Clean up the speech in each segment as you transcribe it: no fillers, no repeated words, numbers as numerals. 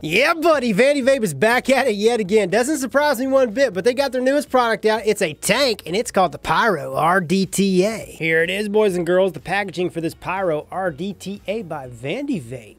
Yeah, buddy, Vandy Vape is back at it yet again. Doesn't surprise me one bit, but they got their newest product out. It's a tank, and it's called the Pyro RDTA. Here it is, boys and girls, the packaging for this Pyro RDTA by Vandy Vape.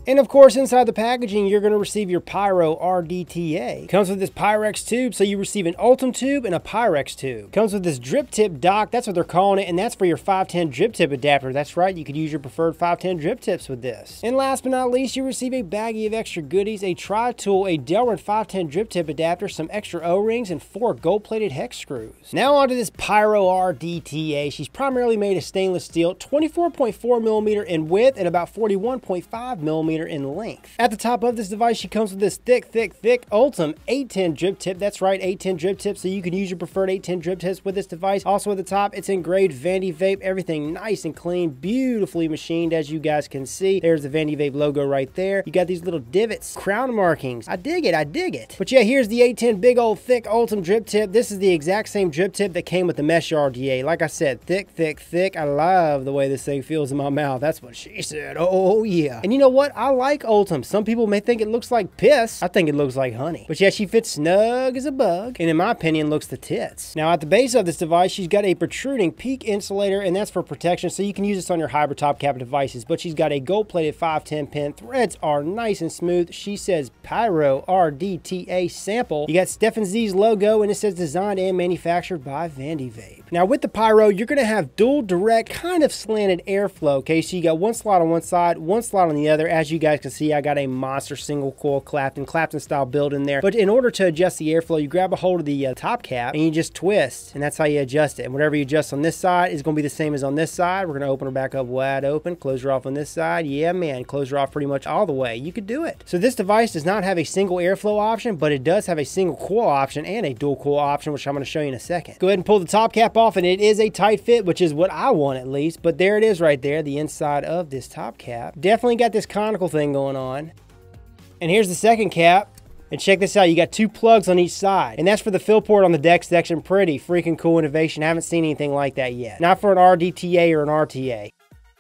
And of course, inside the packaging, you're going to receive your Pyro RDTA. Comes with this Pyrex tube, so you receive an Ultim tube and a Pyrex tube. Comes with this drip tip dock, that's what they're calling it, and that's for your 510 drip tip adapter. That's right, you could use your preferred 510 drip tips with this. And last but not least, you receive a baggie of extra goodies, a tri-tool, a Delrin 510 drip tip adapter, some extra O-rings, and 4 gold-plated hex screws. Now onto this Pyro RDTA. She's primarily made of stainless steel, 24.4 millimeter in width and about 41.5 millimeter in length. At the top of this device, she comes with this thick Ultim 810 drip tip. That's right, 810 drip tip, so you can use your preferred 810 drip tips with this device. Also at the top, it's engraved Vandy Vape. Everything nice and clean, beautifully machined, as you guys can see. There's the Vandy Vape logo right there. You got these little divots, crown markings. I dig it, I dig it. But yeah, here's the 810 big old thick Ultim drip tip. This is the exact same drip tip that came with the mesh RDA. Like I said, thick. I love the way this thing feels in my mouth. That's what she said. Oh yeah. And you know what? I like Ultim. Some people may think it looks like piss. I think it looks like honey. But yeah, she fits snug as a bug, and in my opinion, looks the tits. Now at the base of this device, she's got a protruding peak insulator, and that's for protection, so you can use this on your hybrid top cap devices. But she's got a gold-plated 510 pin. Threads are nice and smooth. She says Pyro RDTA sample. You got Stefan Z's logo, and it says designed and manufactured by Vandy Vape. Now with the Pyro, you're going to have dual direct, kind of slanted airflow. Okay, so you got one slot on one side, one slot on the other. As you guys can see, I got a monster single coil Clapton style build in there. But in order to adjust the airflow, you grab a hold of the top cap and you just twist, and that's how you adjust it. And whatever you adjust on this side is going to be the same as on this side. We're going to open her back up wide open, close her off on this side. Yeah, man, close her off pretty much all the way. You could do it. So this device does not have a single airflow option, but it does have a single coil option and a dual coil option, which I'm going to show you in a second. Go ahead and pull the top cap off, and it is a tight fit, which is what I want at least. But there it is right there, the inside of this top cap. Definitely got this conical thing going on. And here's the second cap. And check this out, you got 2 plugs on each side. And that's for the fill port on the deck section. Pretty freaking cool innovation. I haven't seen anything like that yet. Not for an RDTA or an RTA.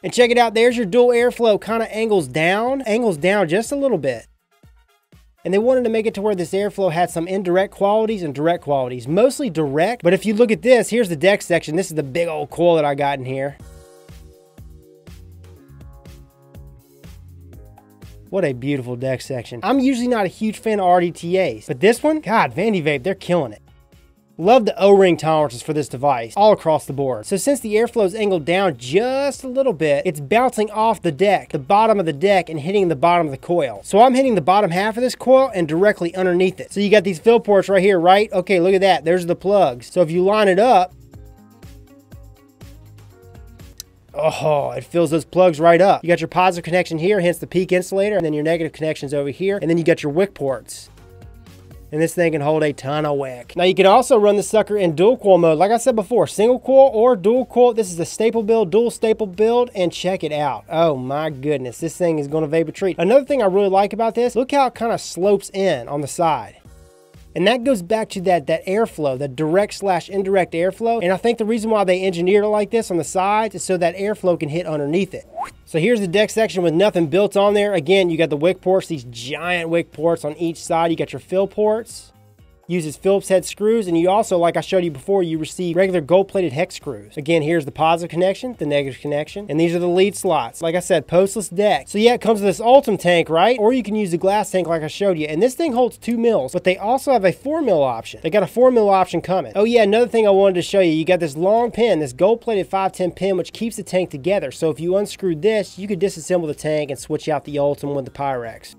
And check it out, there's your dual airflow. Kind of angles down just a little bit. And they wanted to make it to where this airflow had some indirect qualities and direct qualities. Mostly direct, but if you look at this, here's the deck section. This is the big old coil that I got in here. What a beautiful deck section. I'm usually not a huge fan of RDTAs, but this one, God, Vandy Vape, they're killing it. Love the O-ring tolerances for this device, all across the board. So since the airflow is angled down just a little bit, it's bouncing off the deck, the bottom of the deck, and hitting the bottom of the coil. So I'm hitting the bottom half of this coil and directly underneath it. So you got these fill ports right here, right? Okay, look at that. There's the plugs. So if you line it up, oh, it fills those plugs right up. You got your positive connection here, hence the peak insulator, and then your negative connections over here, and then you got your wick ports. And this thing can hold a ton of wick. Now you can also run the sucker in dual coil mode. Like I said before, single coil or dual coil. This is a staple build, dual staple build, and check it out. Oh my goodness, this thing is going to vape a treat. Another thing I really like about this, look how it kind of slopes in on the side. And that goes back to that airflow, the direct/indirect airflow. And I think the reason why they engineered it like this on the sides is so that airflow can hit underneath it. So here's the deck section with nothing built on there. Again, you got the wick ports, these giant wick ports on each side. You got your fill ports. Uses Phillips head screws, and you also, like I showed you before, you receive regular gold-plated hex screws. Again, here's the positive connection, the negative connection, and these are the lead slots. Like I said, postless deck. So yeah, it comes with this Ultim tank, right? Or you can use the glass tank like I showed you, and this thing holds 2 mils, but they also have a 4 mil option. They got a 4 mil option coming. Oh yeah, another thing I wanted to show you, you got this long pin, this gold-plated 510 pin, which keeps the tank together. So if you unscrewed this, you could disassemble the tank and switch out the Ultim with the Pyrex.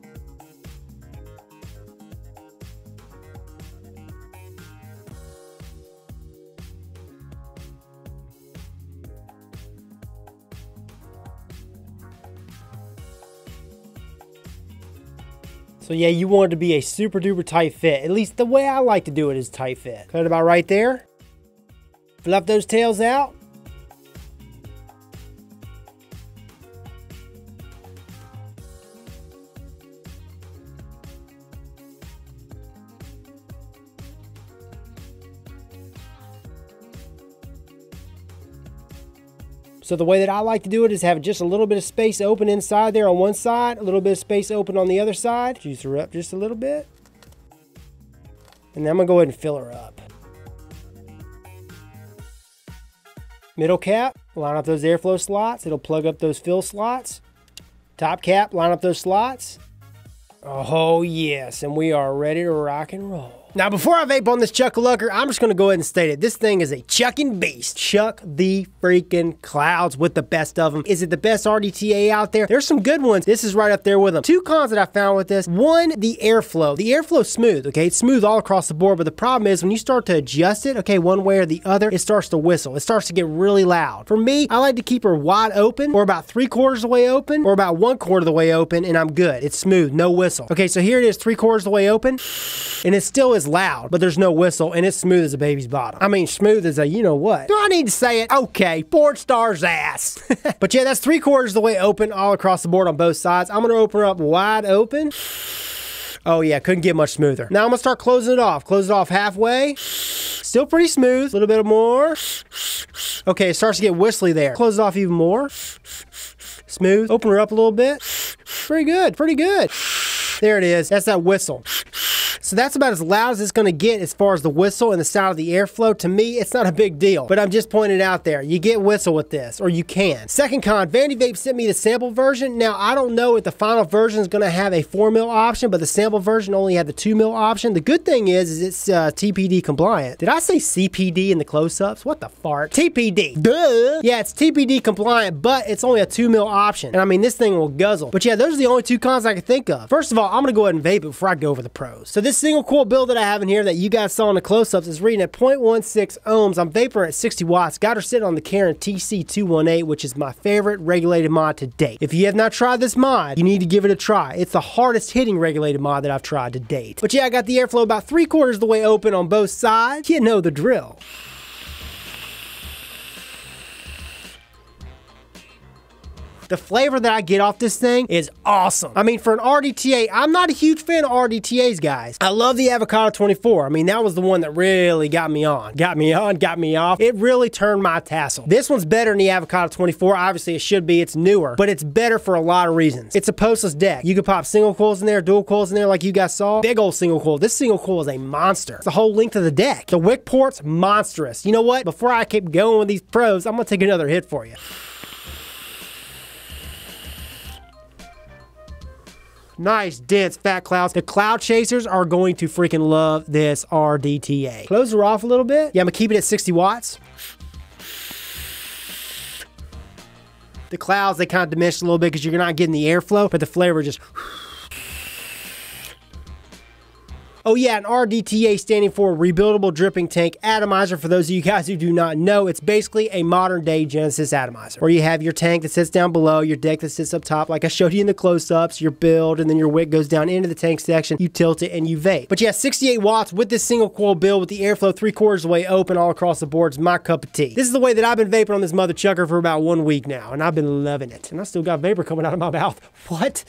So yeah, you want it to be a super duper tight fit. At least the way I like to do it is tight fit. Cut it about right there. Fluff those tails out. So the way that I like to do it is have just a little bit of space open inside there on one side, a little bit of space open on the other side. Juice her up just a little bit. And then I'm gonna go ahead and fill her up. Middle cap, line up those airflow slots. It'll plug up those fill slots. Top cap, line up those slots. Oh yes, and we are ready to rock and roll. Now, before I vape on this Chuck-a-Lucker, I'm just going to go ahead and state it. This thing is a chucking beast. Chuck the freaking clouds with the best of them. Is it the best RDTA out there? There's some good ones. This is right up there with them. Two cons that I found with this. One, the airflow. The airflow's smooth, okay? It's smooth all across the board, but the problem is when you start to adjust it, okay, one way or the other, it starts to whistle. It starts to get really loud. For me, I like to keep her wide open, or about 3/4 of the way open, or about 1/4 of the way open, and I'm good. It's smooth, no whistle. Okay, so here it is, 3/4 of the way open, and it still is loud, but there's no whistle, and it's smooth as a baby's bottom. I mean, smooth as a you know what. Do I need to say it? Okay, porn star's ass. But yeah, that's 3/4 of the way open all across the board on both sides. I'm gonna open her up wide open. Oh yeah, couldn't get much smoother. Now I'm gonna start closing it off. Close it off halfway. Still pretty smooth. A little bit more. Okay, it starts to get whistly there. Close it off even more. Smooth. Open her up a little bit. Pretty good, pretty good. There it is. That's that whistle. So that's about as loud as it's going to get as far as the whistle and the sound of the airflow. To me, it's not a big deal, but I'm just pointing it out there. You get whistle with this, or you can. Second con, Vandy Vape sent me the sample version. Now, I don't know if the final version is going to have a 4 mil option, but the sample version only had the 2 mil option. The good thing is it's TPD compliant. Did I say CPD in the close-ups? What the fart? TPD. Duh. Yeah, it's TPD compliant, but it's only a 2 mil option. And I mean, this thing will guzzle. But yeah, those are the only two cons I can think of. First of all, I'm going to go ahead and vape it before I go over the pros. So this single coil build that I have in here that you guys saw in the close-ups is reading at 0.16 ohms. I'm vaping at 60 watts. Got her sitting on the Karen TC218, which is my favorite regulated mod to date. If you have not tried this mod, you need to give it a try. It's the hardest hitting regulated mod that I've tried to date. But yeah, I got the airflow about 3/4 of the way open on both sides. You know the drill. The flavor that I get off this thing is awesome. I mean, for an RDTA, I'm not a huge fan of RDTAs, guys. I love the Avocado 24. I mean, that was the one that really got me on. Got me on, got me off. It really turned my tassel. This one's better than the Avocado 24. Obviously, it should be. It's newer, but it's better for a lot of reasons. It's a postless deck. You can pop single coils in there, dual coils in there like you guys saw. Big old single coil. This single coil is a monster. It's the whole length of the deck. The wick port's monstrous. You know what? Before I keep going with these pros, I'm gonna take another hit for you. Nice, dense, fat clouds. The cloud chasers are going to freaking love this RDTA. Close her off a little bit. Yeah, I'm gonna keep it at 60 watts. The clouds, they kind of diminish a little bit because you're not getting the airflow, but the flavor just... Oh yeah, an RDTA standing for Rebuildable Dripping Tank Atomizer. For those of you guys who do not know, it's basically a modern day Genesis atomizer, where you have your tank that sits down below, your deck that sits up top, like I showed you in the close-ups, your build, and then your wick goes down into the tank section, you tilt it, and you vape. But yeah, 68 watts with this single coil build with the airflow 3/4 of the way open all across the board is my cup of tea. This is the way that I've been vaping on this mother chucker for about 1 week now, and I've been loving it. And I still got vapor coming out of my mouth. What?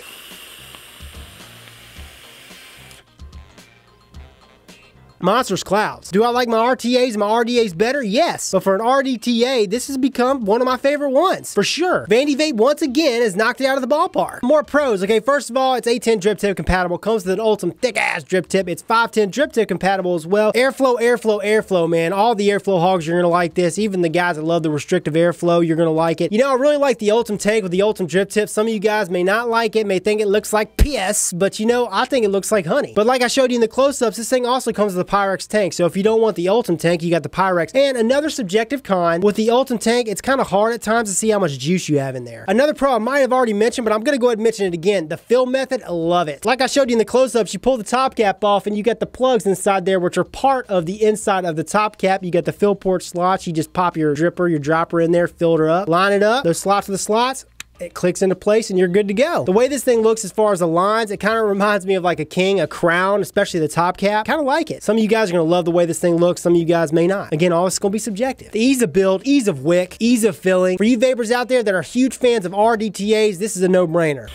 Monstrous clouds. Do I like my RTAs and my RDAs better? Yes. But for an RDTA, this has become one of my favorite ones, for sure. Vandy Vape, once again, has knocked it out of the ballpark. More pros. Okay, first of all, it's 810 drip tip compatible. Comes with an Ultim thick-ass drip tip. It's 510 drip tip compatible as well. Airflow, airflow, airflow, man. All the airflow hogs, you're going to like this. Even the guys that love the restrictive airflow, you're going to like it. You know, I really like the Ultim tank with the Ultim drip tip. Some of you guys may not like it, may think it looks like piss, but you know, I think it looks like honey. But like I showed you in the close-ups, this thing also comes with a Pyrex tank. So if you don't want the Ultim tank, you got the Pyrex. And another subjective con, with the Ultim tank, it's kind of hard at times to see how much juice you have in there. Another pro I might have already mentioned, but I'm going to go ahead and mention it again. The fill method, I love it. Like I showed you in the close-ups, you pull the top cap off and you got the plugs inside there, which are part of the inside of the top cap. You got the fill port slots. You just pop your dripper, your dropper in there, fill her up, line it up. Those slots are the slots. It clicks into place and you're good to go. The way this thing looks as far as the lines, it kind of reminds me of like a king, a crown, especially the top cap. Kind of like it. Some of you guys are going to love the way this thing looks. Some of you guys may not. Again, all this is going to be subjective. The ease of build, ease of wick, ease of filling. For you vapors out there that are huge fans of RDTAs, this is a no-brainer.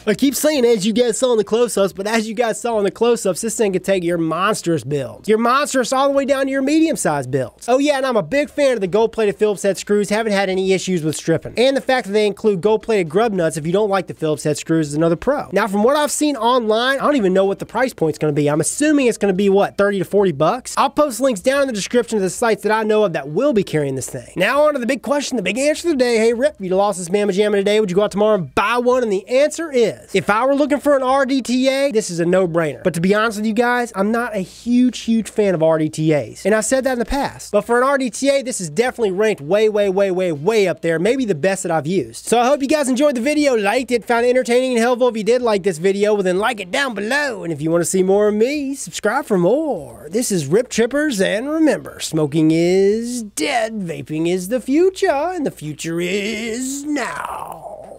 I keep saying as you guys saw in the close-ups, but as you guys saw in the close-ups, this thing can take your monstrous builds. Your monstrous all the way down to your medium-sized builds. Oh yeah, and I'm a big fan of the gold-plated Phillips head screws. Haven't had any issues with stripping. And the fact that they include gold-plated grub nuts if you don't like the Phillips head screws is another pro. Now, from what I've seen online, I don't even know what the price point's going to be. I'm assuming it's going to be, what, 30 to 40 bucks? I'll post links down in the description to the sites that I know of that will be carrying this thing. Now on to the big question, the big answer of the day. Hey Rip, if you lost this Mamma Jamma today, would you go out tomorrow and buy one? And the answer is, if I were looking for an RDTA, this is a no-brainer. But to be honest with you guys, I'm not a huge fan of RDTAs. And I've said that in the past. But for an RDTA, this is definitely ranked way up there. Maybe the best that I've used. So I hope you guys enjoyed the video, liked it, found it entertaining and helpful. If you did like this video, well then like it down below. And if you want to see more of me, subscribe for more. This is Rip Trippers, and remember, smoking is dead, vaping is the future, and the future is now.